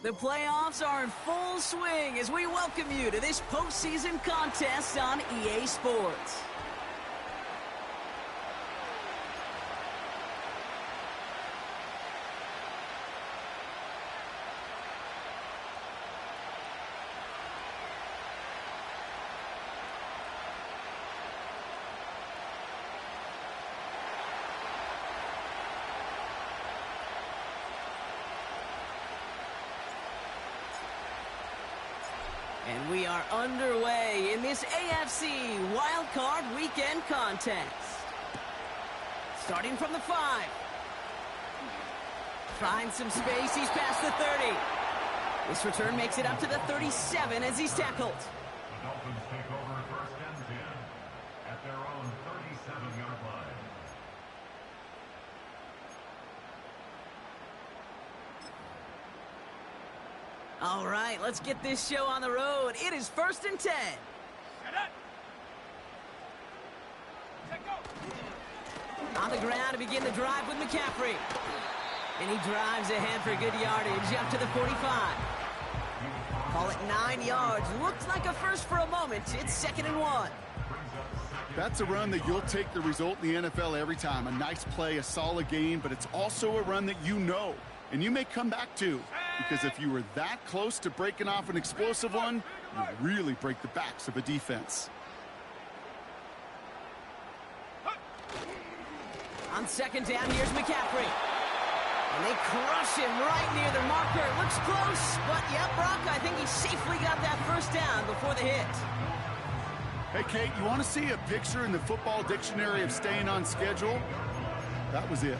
The playoffs are in full swing as we welcome you to this postseason contest on EA Sports. And we are underway in this AFC Wildcard Weekend contest. Starting from the 5. Finds some space, he's past the 30. This return makes it up to the 37 as he's tackled. The Dolphins take over first and 10 at their own 37-yard line. All right, let's get this show on the road. It is first and 10. On the ground to begin the drive with McCaffrey. And he drives ahead for good yardage up to the 45. Call it 9 yards. Looks like a first for a moment. It's 2nd and 1. That's a run that you'll take the result in the NFL every time. A nice play, a solid game, but it's also a run that you know, and you may come back to. Because if you were that close to breaking off an explosive one, you really break the backs of a defense. On 2nd down, here's McCaffrey. And they crush him right near the marker. Looks close, but yep, Brock, I think he safely got that first down before the hit. Hey, Kate, you want to see a picture in the football dictionary of staying on schedule? That was it.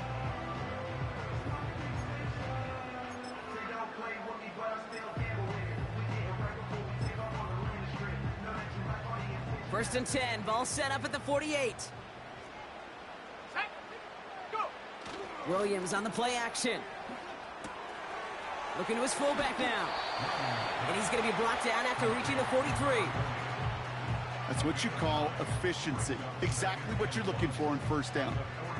First and 10, ball set up at the 48. Williams on the play action. Looking to his fullback now. And he's going to be brought down after reaching the 43. That's what you call efficiency. Exactly what you're looking for in first down.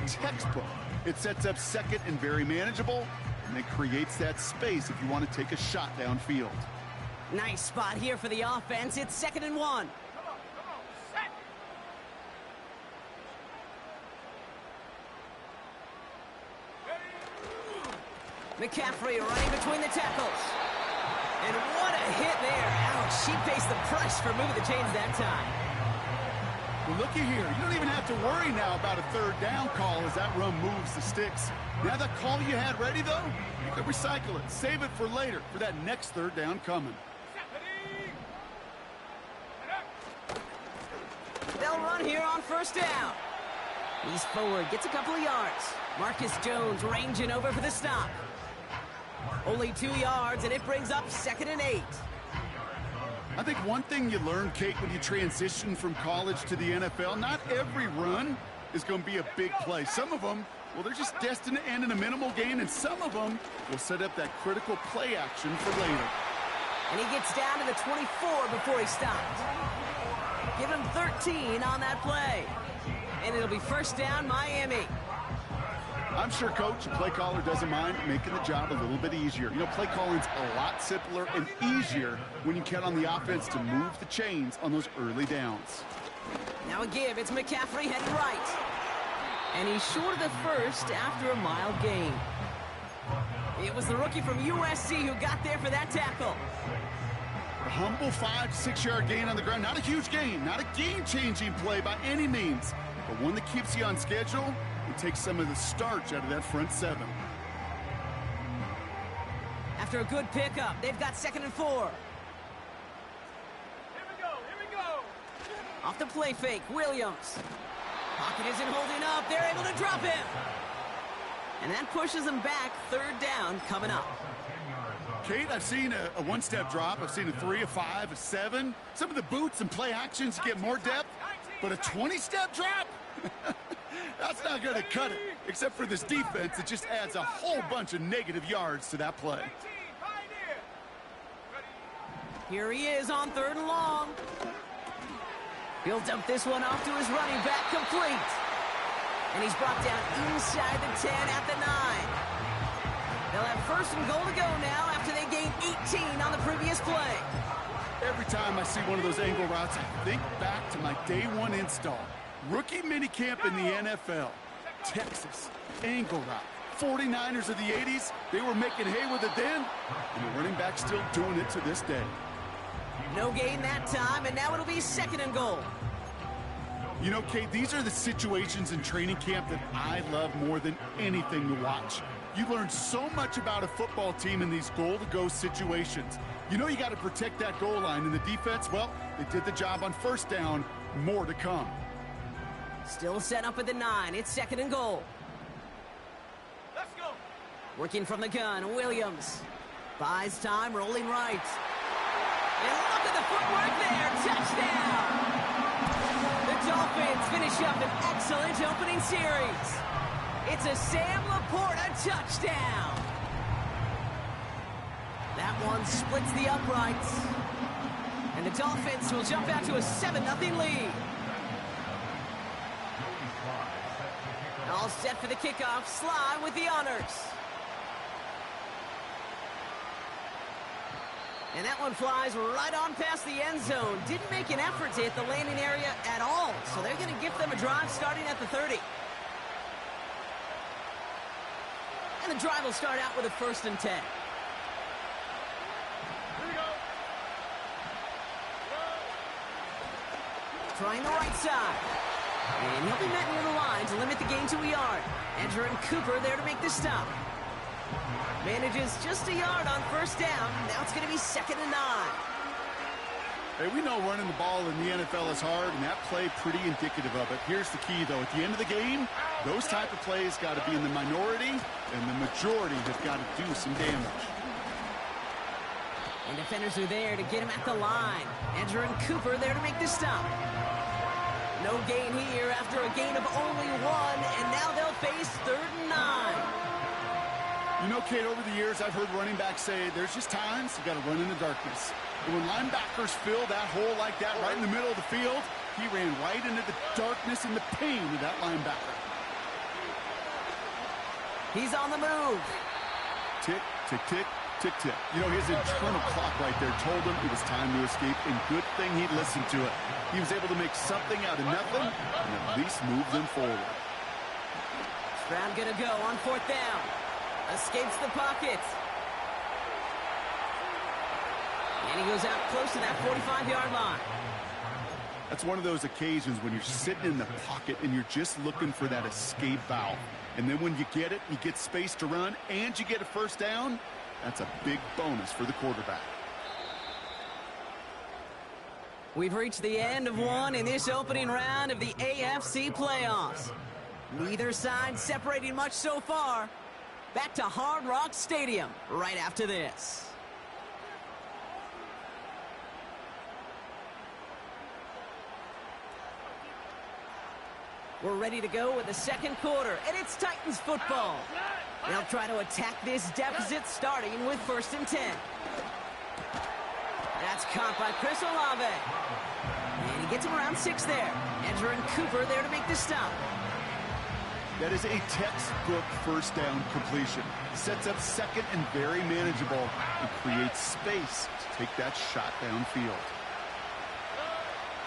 Textbook. It sets up second and very manageable, and it creates that space if you want to take a shot downfield. Nice spot here for the offense. It's 2nd and 1. McCaffrey running between the tackles. And what a hit there. Ouch, she faced the press for moving the chains that time. Well, looky here. You don't even have to worry now about a third down call as that run moves the sticks. Now that call you had ready, though, you can recycle it. Save it for later, for that next third down coming. They'll run here on first down. He's forward, gets a couple of yards. Marcus Jones ranging over for the stop. Only 2 yards, and it brings up 2nd and 8. I think one thing you learn, Kate, when you transition from college to the NFL, not every run is going to be a big play. Some of them, well, they're just destined to end in a minimal gain, and some of them will set up that critical play action for later. And he gets down to the 24 before he stopped. Give him 13 on that play. And it'll be first down, Miami. I'm sure Coach, play caller, doesn't mind making the job a little bit easier. You know, play calling's a lot simpler and easier when you count on the offense to move the chains on those early downs. Now a give. It's McCaffrey heading right. And he's short of the first after a mild gain. It was the rookie from USC who got there for that tackle. A humble 5 to 6 yard gain on the ground. Not a huge gain, not a game-changing play by any means, but one that keeps you on schedule and takes some of the starch out of that front 7. After a good pickup, they've got 2nd and 4. Here we go. Off the play fake, Williams. Pocket isn't holding up. They're able to drop him. And that pushes them back. 3rd down coming up. Kate, I've seen a one-step drop. I've seen a 3, a 5, a 7. Some of the boots and play actions get more depth, but a 20-step drop? That's not going to cut it, except for this defense that just adds a whole bunch of negative yards to that play. Here he is on 3rd and long. He'll dump this one off to his running back, complete. And he's brought down inside the 10 at the 9. They'll have first and goal to go now after they gained 18 on the previous play. Every time I see one of those angle routes, I think back to my day one install. Rookie minicamp in the NFL. Texas, angle route. 49ers of the 80s, they were making hay with it then, and the running back's still doing it to this day. No gain that time, and now it'll be second and goal. You know, Kate, these are the situations in training camp that I love more than anything to watch. You learn so much about a football team in these goal-to-go situations. You know you got to protect that goal line, and the defense, well, they did the job on first down. More to come. Still set up at the 9. It's second and goal. Let's go. Working from the gun, Williams. Buys time, rolling right. And look at the footwork there. Touchdown. The Dolphins finish up an excellent opening series. It's a Sam Laporta touchdown. That one splits the uprights. And the Dolphins will jump out to a 7-0 lead. All set for the kickoff. Sly with the honors. And that one flies right on past the end zone. Didn't make an effort to hit the landing area at all. So they're going to give them a drive starting at the 30. And the drive will start out with a 1st and 10. Here we go. Trying the right side. And he'll be met near the line to limit the gain to a yard. Edger and Cooper there to make the stop. Manages just a yard on first down. Now it's going to be 2nd and 9. Hey, we know running the ball in the NFL is hard, and that play pretty indicative of it. Here's the key, though. At the end of the game, those type of plays got to be in the minority, and the majority have got to do some damage. And defenders are there to get him at the line. Edger and Cooper there to make the stop. No gain here after a gain of only 1, and now they'll face 3rd and 9. You know, Kate, over the years, I've heard running backs say there's just times you got to run in the darkness. And when linebackers fill that hole like that right in the middle of the field, he ran right into the darkness and the pain of that linebacker. He's on the move. Tick, tick, tick, tick, tick. You know, his internal clock right there told him it was time to escape, and good thing he listened to it. He was able to make something out of nothing and at least move them forward. Stroud gonna go on 4th down. Escapes the pocket. And he goes out close to that 45-yard line. That's one of those occasions when you're sitting in the pocket and you're just looking for that escape valve. And then when you get it, you get space to run, and you get a first down, that's a big bonus for the quarterback. We've reached the end of one in this opening round of the AFC playoffs. Neither side separating much so far. Back to Hard Rock Stadium right after this. We're ready to go with the second quarter, and it's Titans football. They'll try to attack this deficit starting with 1st and 10. That's caught by Chris Olave. And he gets him around 6 there. Edger and Cooper there to make the stop. That is a textbook first down completion. Sets up second and very manageable and creates space to take that shot downfield.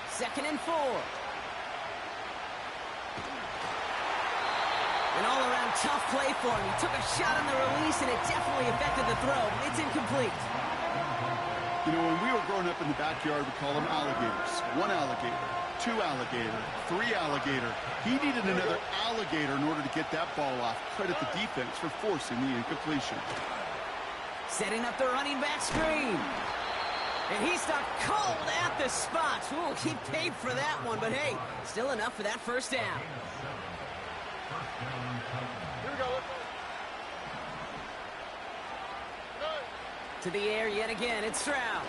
2nd and 4. An all-around tough play for him. He took a shot on the release, and it definitely affected the throw. It's incomplete. You know, when we were growing up in the backyard, we call them alligators. 1 alligator, 2 alligator, 3 alligator. He needed another alligator in order to get that ball off. Credit the defense for forcing the incompletion. Setting up the running back screen. And he stopped cold at the spot. Ooh, he paid for that one, but hey, still enough for that first down. Here we go. To the air yet again, it's Stroud.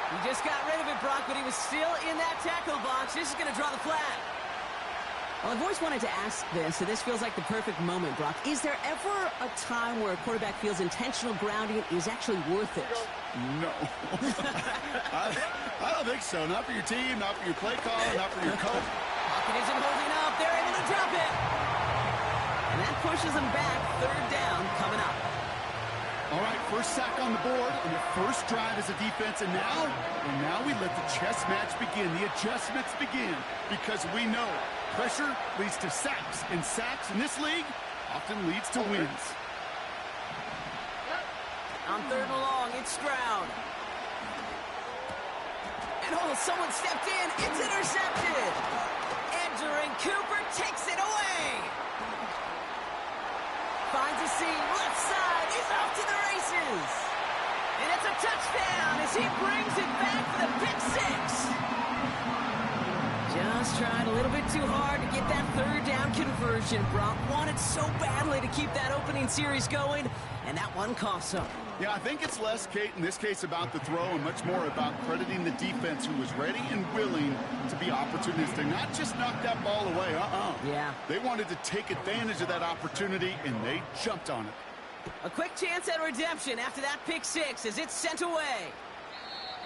He just got rid of it, Brock, but he was still in that tackle box. This is going to draw the flag. Well, I've always wanted to ask this, and this feels like the perfect moment, Brock. Is there ever a time where a quarterback feels intentional grounding is actually worth it? No. I don't think so. Not for your team, not for your play caller, not for your coach. Pocket isn't holding up. They're able to drop it. And that pushes them back. Third down coming up. All right, first sack on the board on the first drive as a defense, and now we let the chess match begin, the adjustments begin, because we know pressure leads to sacks, and sacks in this league often leads to wins. On third and long, it's Stroud. And someone stepped in. It's intercepted. Entering Cooper takes it away. Finds a seam, left side. He's off to the races. And it's a touchdown as he brings it back for the pick six. Just tried a little bit too hard to get that third down conversion. Brock wanted so badly to keep that opening series going, and that one cost him. Yeah, I think it's less, Kate, in this case about the throw and much more about crediting the defense who was ready and willing to be opportunistic, not just knock that ball away. Yeah. They wanted to take advantage of that opportunity, and they jumped on it. A quick chance at redemption after that pick six as it's sent away.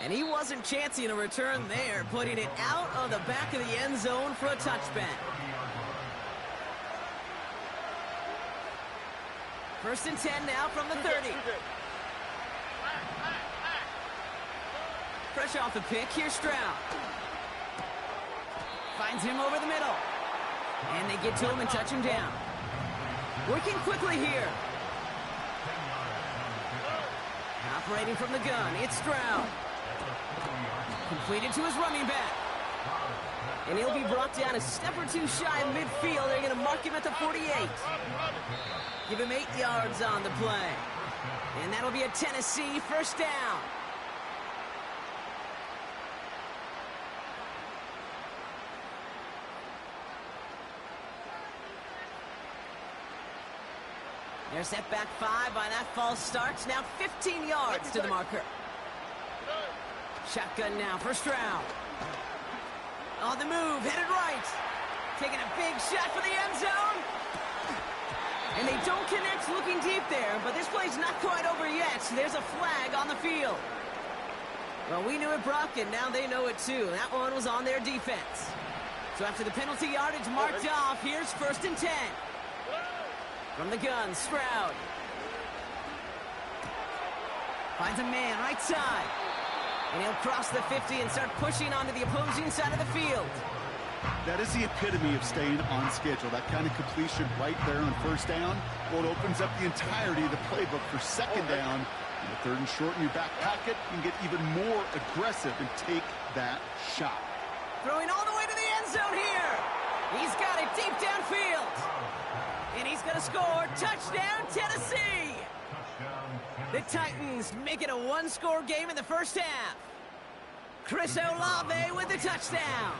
And he wasn't chancing a return there, putting it out of the back of the end zone for a touchback. First and 10 now from the 30. Fresh off the pick, here's Stroud. Finds him over the middle. And they get to him and touch him down. Working quickly here. Operating from the gun, it's Stroud. Completed to his running back. And he'll be brought down a step or two shy of midfield. They're going to mark him at the 48. Give him 8 yards on the play. And that'll be a Tennessee first down. They're set back 5 by that false start. Now 15 yards to the marker. Shotgun now for Stroud. On the move, headed right. Taking a big shot for the end zone. And they don't connect looking deep there, but this play's not quite over yet. There's a flag on the field. Well, we knew it, Brock, and now they know it too. That one was on their defense. So after the penalty yardage marked off, here's first and 10. From the gun, Stroud. Finds a man right side. And he'll cross the 50 and start pushing onto the opposing side of the field. That is the epitome of staying on schedule. That kind of completion right there on first down. Well, it opens up the entirety of the playbook for second down. And the third and short in your back pocket, you can get even more aggressive and take that shot. Throwing all the way to the end zone here. He's got it deep downfield. And he's going to score. Touchdown, Tennessee. The Titans make it a one-score game in the first half. Chris Olave with the touchdown.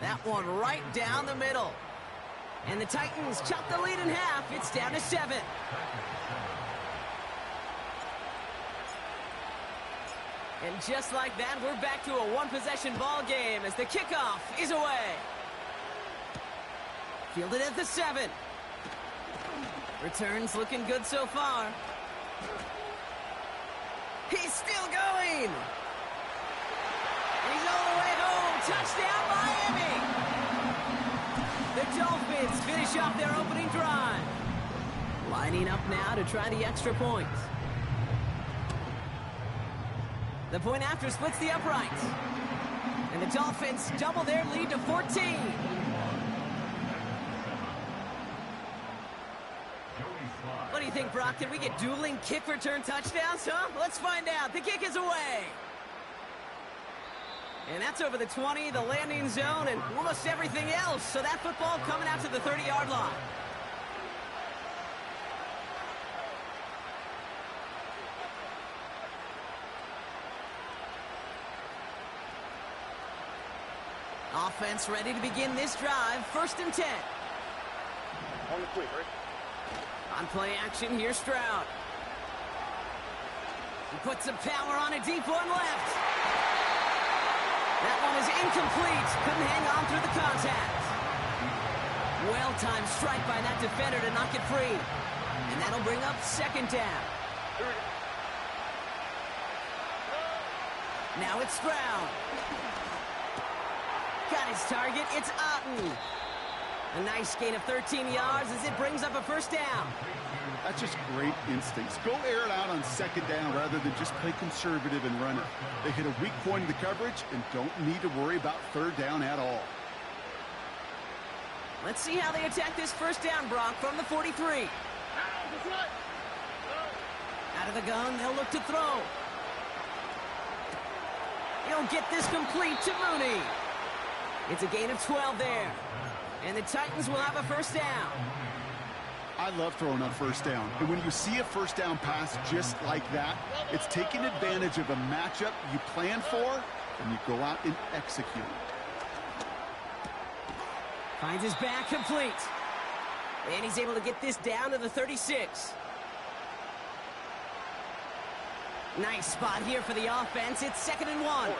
That one right down the middle. And the Titans chop the lead in half. It's down to 7. And just like that, we're back to a one-possession ball game as the kickoff is away. Fielded at the 7. Returns looking good so far. He's still going. He's all the way home. Touchdown, Miami. The Dolphins finish off their opening drive. Lining up now to try the extra point. The point after splits the uprights. And the Dolphins double their lead to 14. What do you think, Brock? Can we get dueling kick return touchdowns, huh? Let's find out. The kick is away. And that's over the 20, the landing zone, and almost everything else. So that football coming out to the 30-yard line. Offense ready to begin this drive. First and 10. On the quick, right? On play action, here's Stroud. He puts some power on a deep one left. That one is incomplete. Couldn't hang on through the contact. Well-timed strike by that defender to knock it free. And that'll bring up second down. Now it's Stroud. Got his target. It's Otten. A nice gain of 13 yards as it brings up a first down. That's just great instincts. Go air it out on second down rather than just play conservative and run it. They hit a weak point in the coverage and don't need to worry about third down at all. Let's see how they attack this first down, Brock, from the 43. Out of the gun, they'll look to throw. He'll get this complete to Mooney. It's a gain of 12 there. And the Titans will have a first down. I love throwing on first down. And when you see a first down pass just like that, it's taking advantage of a matchup you plan for, and you go out and execute. Finds his back complete. And he's able to get this down to the 36. Nice spot here for the offense. It's 2nd and 1.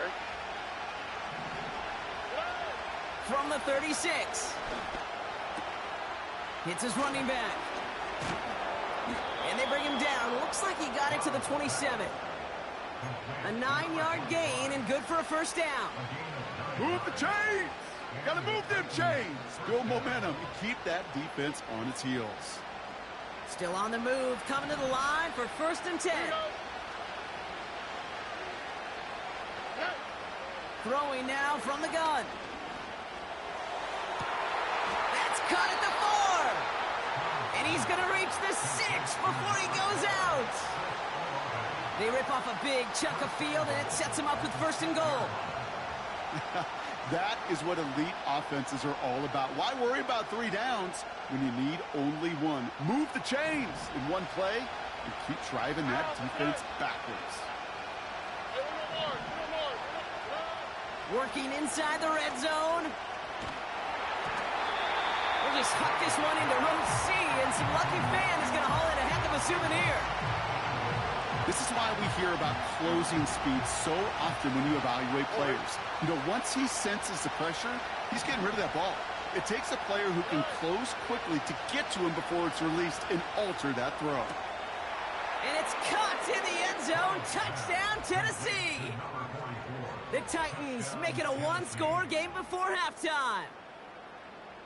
From the 36. Hits his running back. And they bring him down. Looks like he got it to the 27. A 9-yard gain and good for a first down. Move the chains! Gotta move them chains! Build momentum and keep that defense on its heels. Still on the move, coming to the line for 1st and 10. Throwing now from the gun. That's caught at the 4. And he's going to reach the 6 before he goes out. They rip off a big chunk of field, and it sets him up with 1st and goal. That is what elite offenses are all about. Why worry about 3 downs when you need only 1? Move the chains in one play and keep driving that defense backwards. Working inside the red zone. We'll just huck this one into row C, and some lucky fan is going to haul in a heck of a souvenir. This is why we hear about closing speed so often when you evaluate players. You know, once he senses the pressure, he's getting rid of that ball. It takes a player who can close quickly to get to him before it's released and alter that throw. And it's caught in the end zone. Touchdown, Tennessee. The Titans make it a 1-score game before halftime.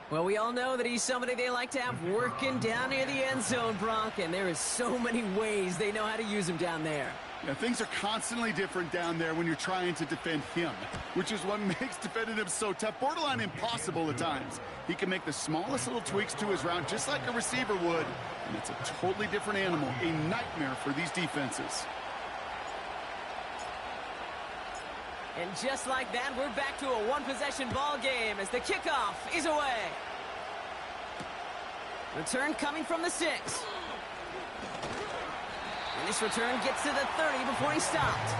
Well, we all know that he's somebody they like to have working down near the end zone, Brock, and there is so many ways they know how to use him down there. Yeah, things are constantly different down there when you're trying to defend him, which is what makes defending him so tough, borderline impossible at times. He can make the smallest little tweaks to his route just like a receiver would, and it's a totally different animal, a nightmare for these defenses. And just like that, we're back to a one-possession ball game as the kickoff is away. Return coming from the 6. And this return gets to the 30 before he's stopped.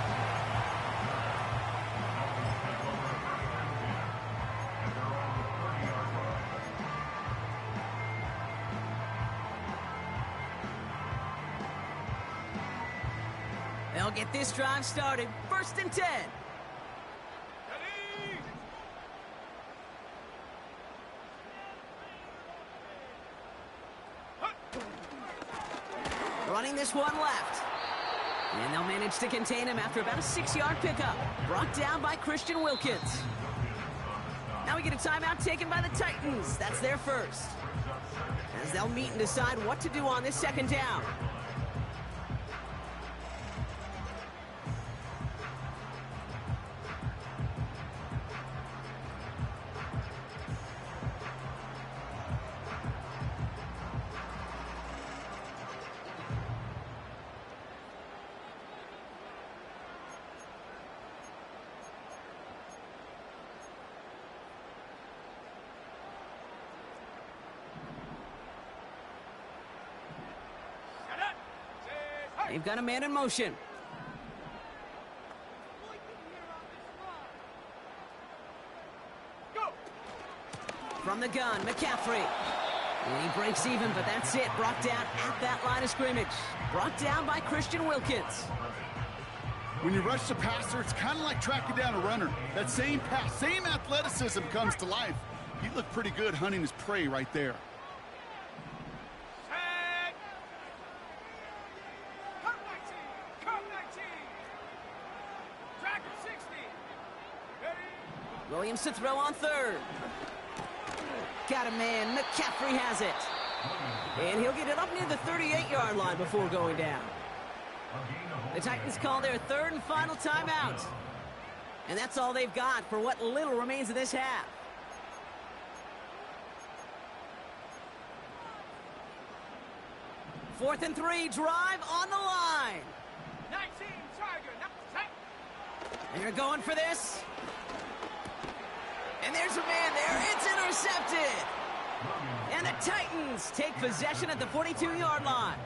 They'll get this drive started. 1st and 10. Running this one left. And they'll manage to contain him after about a 6-yard pickup. Brought down by Christian Wilkins. Now we get a timeout taken by the Titans. That's their first. As they'll meet and decide what to do on this 2nd down. They've got a man in motion. From the gun, McCaffrey. And he breaks even, but that's it. Brought down at that line of scrimmage. Brought down by Christian Wilkins. When you rush the passer, it's kind of like tracking down a runner. That same pass, same athleticism comes to life. He looked pretty good hunting his prey right there. Williams to throw on third. Got a man. McCaffrey has it. And he'll get it up near the 38-yard line before going down. The Titans call their third and final timeout. And that's all they've got for what little remains of this half. Fourth and 3, drive on the line. 19, Tiger. And they're going for this. And there's a man there. It's intercepted. And the Titans take possession at the 42-yard line.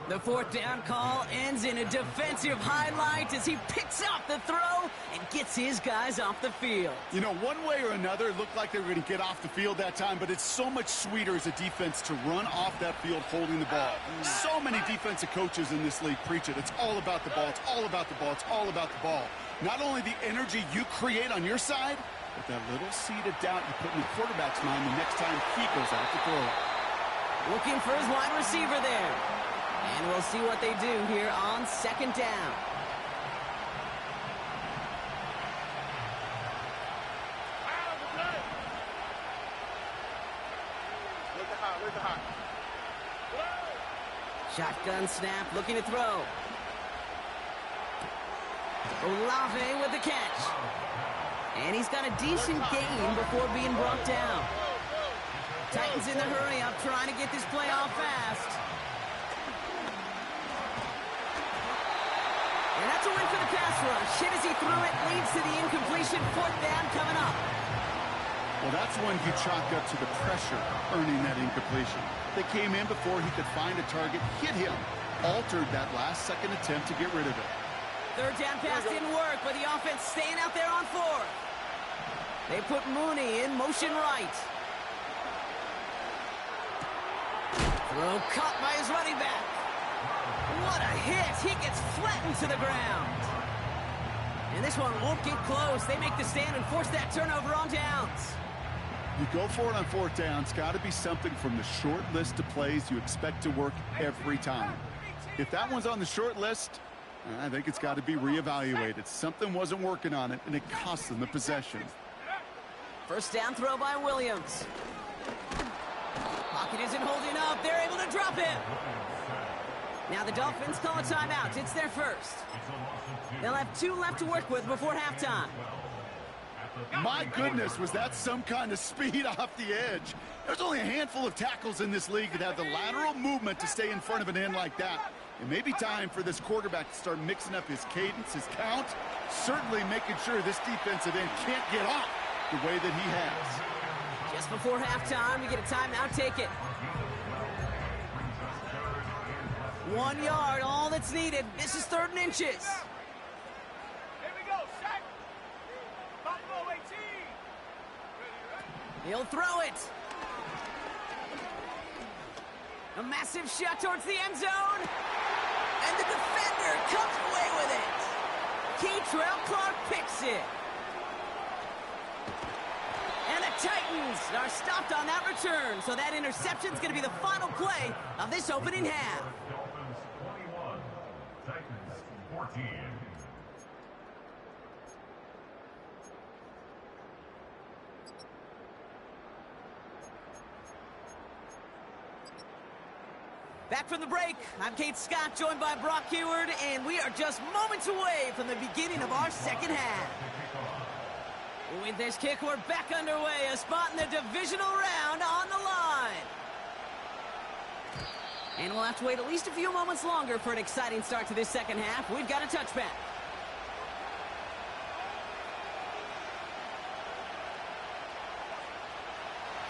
The fourth down call ends in a defensive highlight as he picks up the throw and gets his guys off the field. You know, one way or another, it looked like they were going to get off the field that time, but it's so much sweeter as a defense to run off that field holding the ball. So many defensive coaches in this league preach it. It's all about the ball. It's all about the ball. It's all about the ball. Not only the energy you create on your side, but that little seed of doubt you put in the quarterback's mind the next time he goes out to throw it. Looking for his wide receiver there. And we'll see what they do here on second down. Shotgun snap, looking to throw. Olave with the catch. And he's got a decent gain before being brought down. Titans in the hurry up, trying to get this play off fast. And that's a win for the pass rush. Hit as he threw it, leads to the incompletion. Fourth down coming up. Well, that's one you chalk up to the pressure earning that incompletion. They came in before he could find a target, hit him, altered that last-second attempt to get rid of it. Third down pass didn't work, but the offense staying out there on fourth. They put Mooney in motion right. Throw caught by his running back. What a hit. He gets flattened to the ground. And this one won't get close. They make the stand and force that turnover on downs. You go for it on fourth down. It's got to be something from the short list of plays you expect to work every time. If that one's on the short list, I think it's got to be reevaluated. Something wasn't working on it, and it cost them the possession. First down throw by Williams. Pocket isn't holding up. They're able to drop him. Now the Dolphins call a timeout. It's their first. They'll have 2 left to work with before halftime. My goodness, was that some kind of speed off the edge. There's only a handful of tackles in this league that have the lateral movement to stay in front of an end like that. It may be time for this quarterback to start mixing up his cadence, his count, certainly making sure this defensive end can't get off the way that he has. Just before halftime, we get a timeout. Take it. 1 yard, all that's needed. This is 3rd and inches. Here we go, set. Buffalo 18. He'll throw it. A massive shot towards the end zone. And the defender comes away with it. Keytrell Clark picks it. And the Titans are stopped on that return. So that interception's going to be the final play of this opening half. Dolphins 21, Titans 14. Back from the break, I'm Kate Scott, joined by Brock Heward, and we are just moments away from the beginning of our second half. With this kick, we're back underway, a spot in the divisional round on the line. And we'll have to wait at least a few moments longer for an exciting start to this second half. We've got a touchback.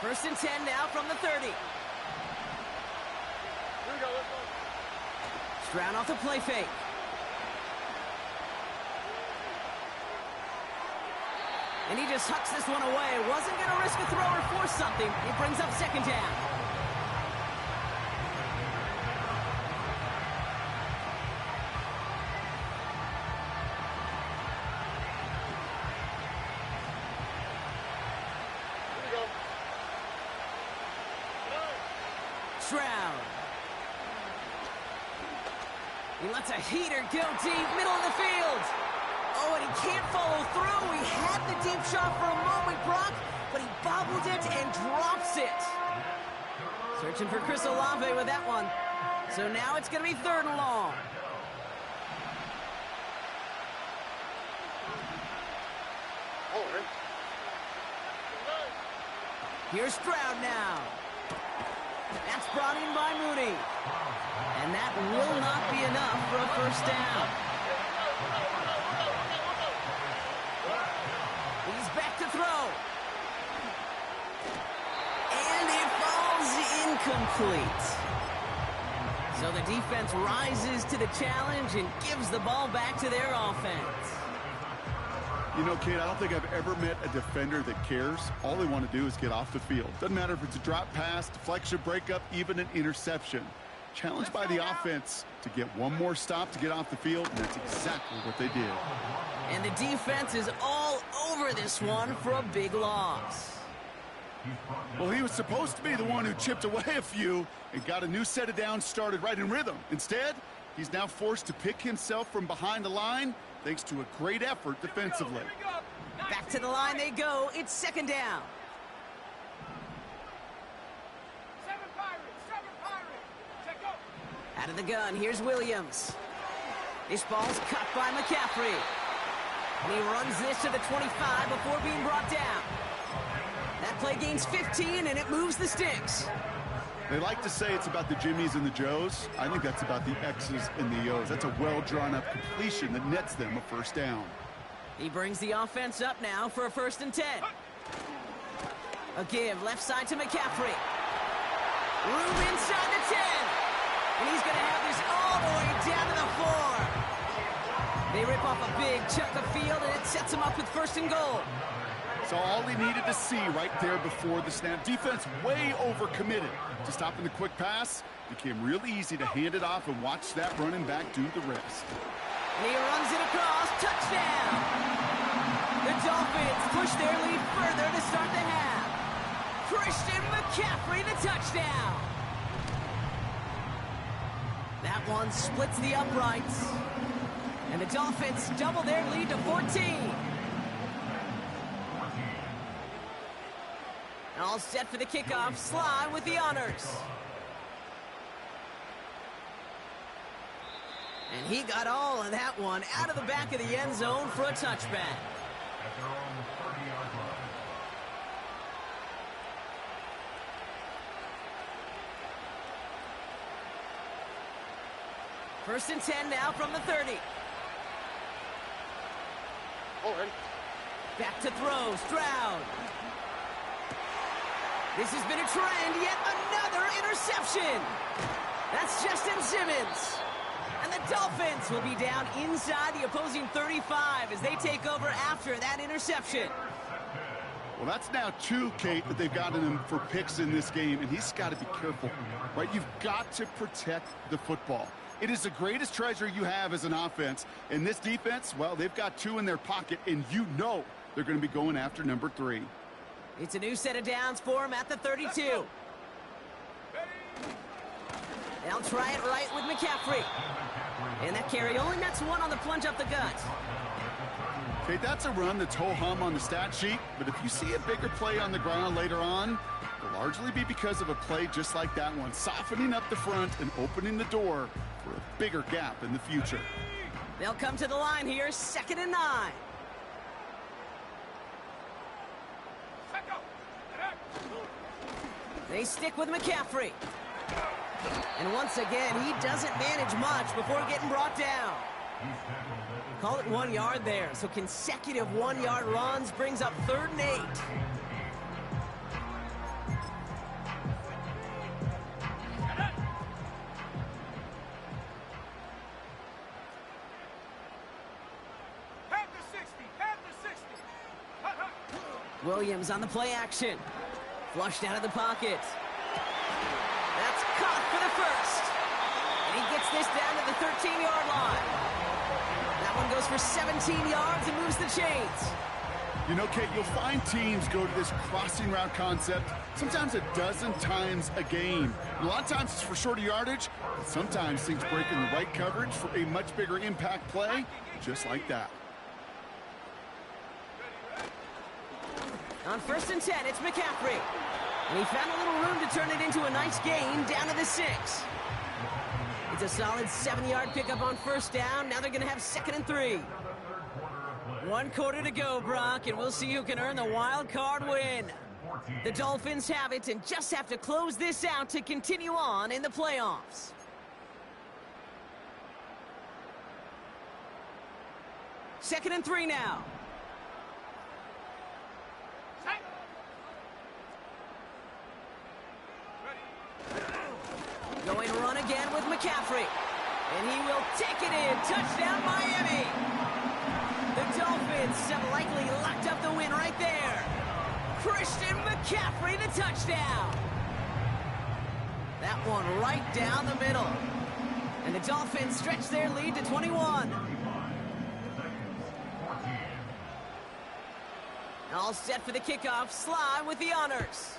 First and 10 now from the 30. Stroud off the play fake. And he just hucks this one away. Wasn't going to risk a throw or force something. It brings up second down. Stroud. He lets a heater go deep, middle of the field. Oh, and he can't follow through. He had the deep shot for a moment, Brock, but he bobbled it and drops it. Searching for Chris Olave with that one. So now it's going to be 3rd and long. Here's Stroud now. That's brought in by Mooney. And that will not be enough for a 1st down. He's back to throw. And it falls incomplete. So the defense rises to the challenge and gives the ball back to their offense. You know, Kate, I don't think I've ever met a defender that cares. All they want to do is get off the field. Doesn't matter if it's a drop pass, deflection, breakup, even an interception. Challenged by the offense to get one more stop to get off the field, and that's exactly what they did. And the defense is all over this one for a big loss. Well, he was supposed to be the one who chipped away a few and got a new set of downs started right in rhythm. Instead, he's now forced to pick himself from behind the line thanks to a great effort defensively. Back to the line they go. It's 2nd down. 7 Pirates. Check up. Out of the gun, here's Williams. This ball's cut by McCaffrey. And he runs this to the 25 before being brought down. That play gains 15, and it moves the sticks. They like to say it's about the Jimmies and the Joes. I think that's about the X's and the O's. That's a well-drawn-up completion that nets them a 1st down. He brings the offense up now for a 1st and 10. A give left side to McCaffrey. Room inside the 10. And he's going to have this all the way down to the 4. They rip off a big chunk of field, and it sets him up with 1st and goal. So all he needed to see right there before the snap. Defense way overcommitted to stopping the quick pass. Became really easy to hand it off and watch that running back do the rest. And he runs it across. Touchdown! The Dolphins push their lead further to start the half. Christian McCaffrey, the touchdown! That one splits the uprights. And the Dolphins double their lead to 14. All set for the kickoff. Sly with the honors. And he got all of that one out of the back of the end zone for a touchback. At their own 30-yard line. First and 10 now from the 30. Back to throw. Stroud. This has been a trend, yet another interception. That's Justin Simmons. And the Dolphins will be down inside the opposing 35 as they take over after that interception. Well, that's now 2, Kate, that they've gotten him for picks in this game, and he's got to be careful, right? You've got to protect the football. It is the greatest treasure you have as an offense. And this defense, well, they've got 2 in their pocket, and you know they're going to be going after number 3. It's a new set of downs for him at the 32. They'll try it right with McCaffrey. And that carry only nets 1 on the plunge up the gut. Okay, that's a run that's ho-hum on the stat sheet, but if you see a bigger play on the ground later on, it'll largely be because of a play just like that one, softening up the front and opening the door for a bigger gap in the future. They'll come to the line here, 2nd and 9. They stick with McCaffrey. And once again, he doesn't manage much before getting brought down. Call it 1 yard there. So consecutive 1-yard runs brings up 3rd and 8. Williams on the play action. Flushed out of the pocket. That's caught for the 1st. And he gets this down to the 13-yard line. That one goes for 17 yards and moves the chains. You know, Kate, you'll find teams go to this crossing route concept sometimes a dozen times a game. And a lot of times it's for shorter yardage, but sometimes things break in the right coverage for a much bigger impact play, just like that. On 1st and 10, it's McCaffrey. And he found a little room to turn it into a nice gain down to the 6. It's a solid 7-yard pickup on 1st down. Now they're going to have 2nd and 3. 1 quarter to go, Brock, and we'll see who can earn the wild card win. The Dolphins have it and just have to close this out to continue on in the playoffs. Second and 3 now. Going run again with McCaffrey. And he will take it in. Touchdown, Miami. The Dolphins have likely locked up the win right there. Christian McCaffrey, the touchdown. That one right down the middle. And the Dolphins stretch their lead to 21. All set for the kickoff. Sly with the honors.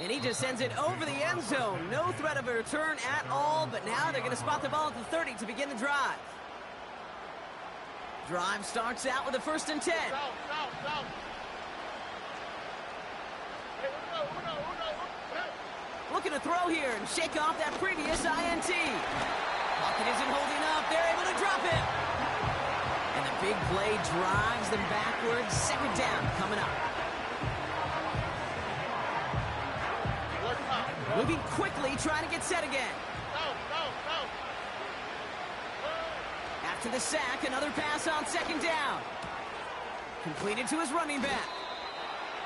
And he just sends it over the end zone. No threat of a return at all, but now they're going to spot the ball at the 30 to begin the drive. Drive starts out with a 1st and 10. Looking to throw here and shake off that previous INT. Pocket isn't holding up. They're able to drop it. And the big play drives them backwards. 2nd down coming up. Moving quickly, trying to get set again. After the sack, another pass on 2nd down. Completed to his running back.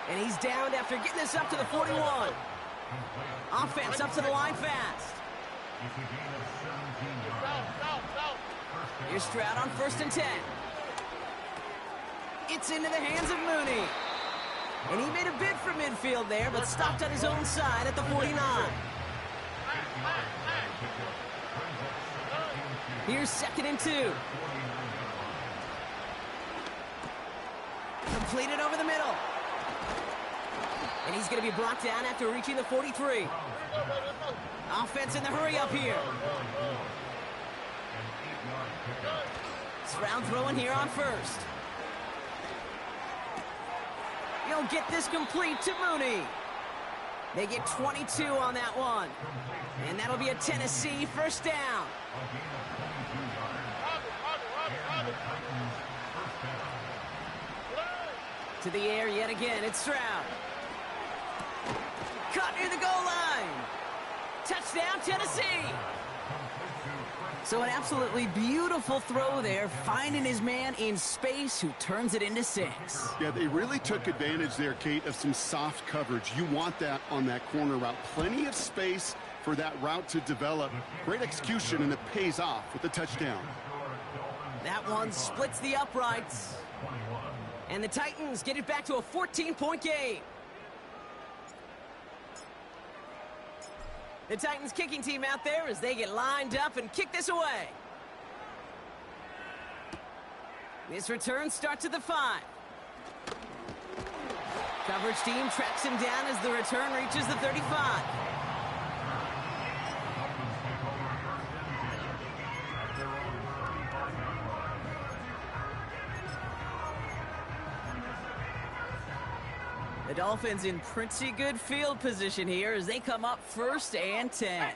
And he's downed after getting this up to the 41. Offense up to the line fast. Here's Stroud on 1st and 10. It's into the hands of Mooney. And he made a bid for midfield there, but stopped on his own side at the 49. Here's 2nd and 2. Completed over the middle. And he's going to be brought down after reaching the 43. Offense in the hurry up here. Stroud throwing here on 1st. He'll get this complete to Mooney. They get 22 on that one. And that'll be a Tennessee 1st down. To the air yet again, it's Stroud. Caught near the goal line. Touchdown, Tennessee. So an absolutely beautiful throw there, finding his man in space who turns it into 6. Yeah, they really took advantage there, Kate, of some soft coverage. You want that on that corner route. Plenty of space for that route to develop. Great execution, and it pays off with the touchdown. That one splits the uprights. And the Titans get it back to a 14-point game. The Titans kicking team out there as they get lined up and kick this away. This return starts at the 5. Coverage team tracks him down as the return reaches the 35. The Dolphins in pretty good field position here as they come up 1st and 10.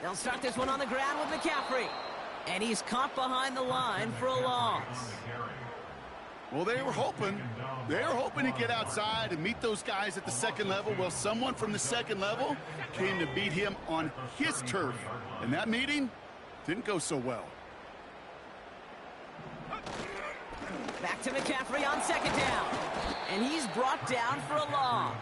They'll start this one on the ground with McCaffrey. And he's caught behind the line for a loss. Well, they were hoping to get outside and meet those guys at the 2nd level. Well, someone from the 2nd level came to beat him on his turf. And that meeting didn't go so well. Back to McCaffrey on 2nd down. And he's brought down for a loss.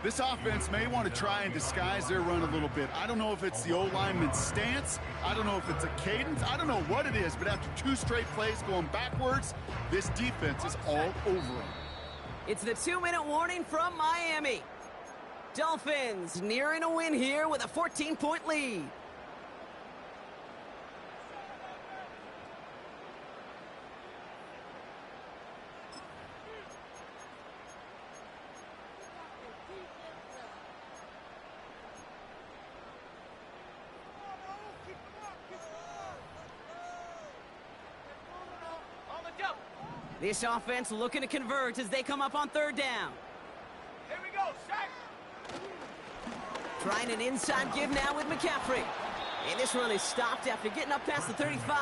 This offense may want to try and disguise their run a little bit. I don't know if it's the O-lineman's stance. I don't know if it's a cadence. I don't know what it is, but after 2 straight plays going backwards, this defense is all over them. It's the 2-minute warning from Miami. Dolphins nearing a win here with a 14-point lead. This offense looking to convert as they come up on third down. Here we go, sack. Trying an inside give now with McCaffrey. And this run is stopped after getting up past the 35.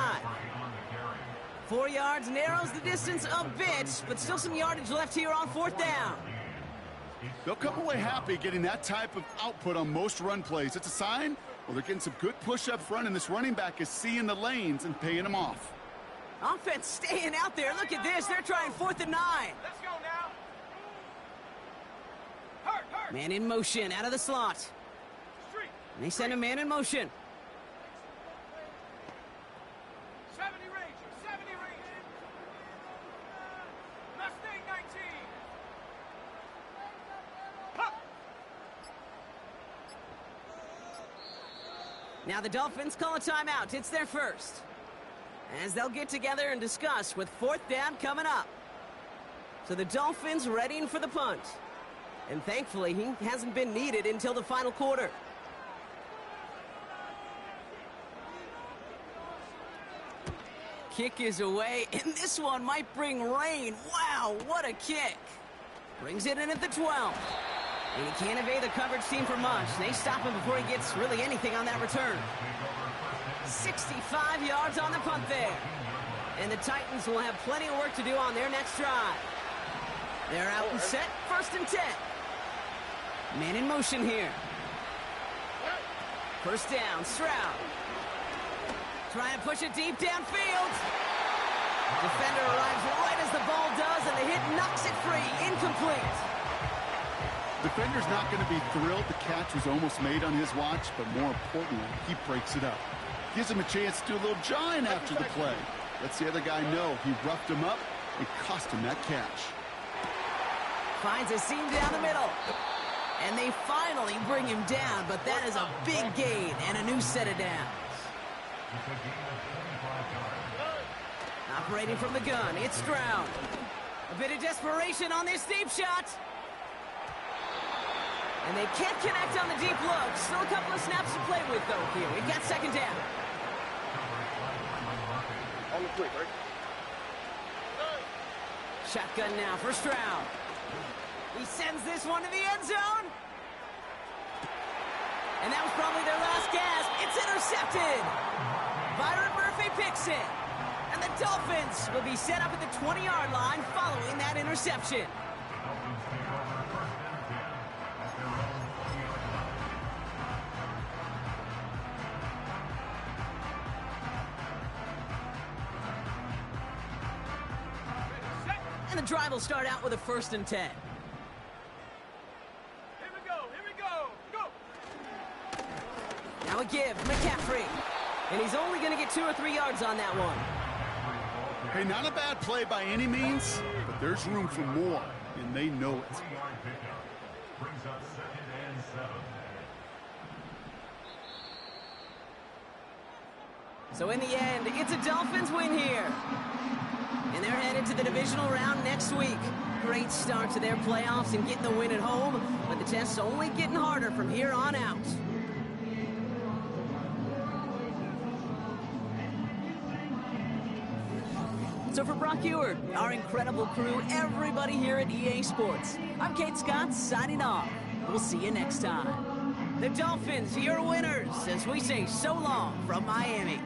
4 yards narrows the distance a bit, but still some yardage left here on fourth down. They'll come away happy getting that type of output on most run plays. It's a sign, well, they're getting some good push up front, and this running back is seeing the lanes and paying them off. Offense staying out there. Look at this. They're trying 4th and 9. Let's go now. Hurt. Man in motion out of the slot. Street. And they send a man in motion. 70 Ranger, 70 Ranger. Mustang 19. Huh. Now the Dolphins call a timeout. It's their first. As they'll get together and discuss with fourth down coming up. So the Dolphins readying for the punt. And thankfully, he hasn't been needed until the final quarter. Kick is away, and this one might bring rain. Wow, what a kick. Brings it in at the 12. And he can't evade the coverage team for much. They stop him before he gets really anything on that return. 65 yards on the punt there. And the Titans will have plenty of work to do on their next drive. They're out and set, 1st and 10. Man in motion here. First down, Stroud. Trying to push it deep downfield. Defender arrives right as the ball does, and the hit knocks it free. Incomplete. Defender's not going to be thrilled the catch was almost made on his watch, but more importantly, he breaks it up. Gives him a chance to do a little jawing after the play. Lets the other guy know he roughed him up and cost him that catch. Finds a seam down the middle. And they finally bring him down, but that is a big gain and a new set of downs. Operating from the gun, it's Stroud. A bit of desperation on this deep shot. And they can't connect on the deep look. Still a couple of snaps to play with, though, here. We've got second down. On the quick, right? Shotgun now for Stroud. He sends this one to the end zone. And that was probably their last gasp. It's intercepted. Byron Murphy picks it. And the Dolphins will be set up at the 20-yard line following that interception. And the drive will start out with a 1st and 10. Here we go. Go. Now a give, McCaffrey. And he's only going to get 2 or 3 yards on that one. Hey, not a bad play by any means, but there's room for more, and they know it. 3-yard pickup. Brings up 2nd and 7. So in the end, it's a Dolphins win here. And they're headed to the divisional round next week. Great start to their playoffs and getting the win at home, but the test's only getting harder from here on out. So for Brock Ewart, our incredible crew, everybody here at EA Sports, I'm Kate Scott signing off. We'll see you next time. The Dolphins, your winners, as we say so long from Miami.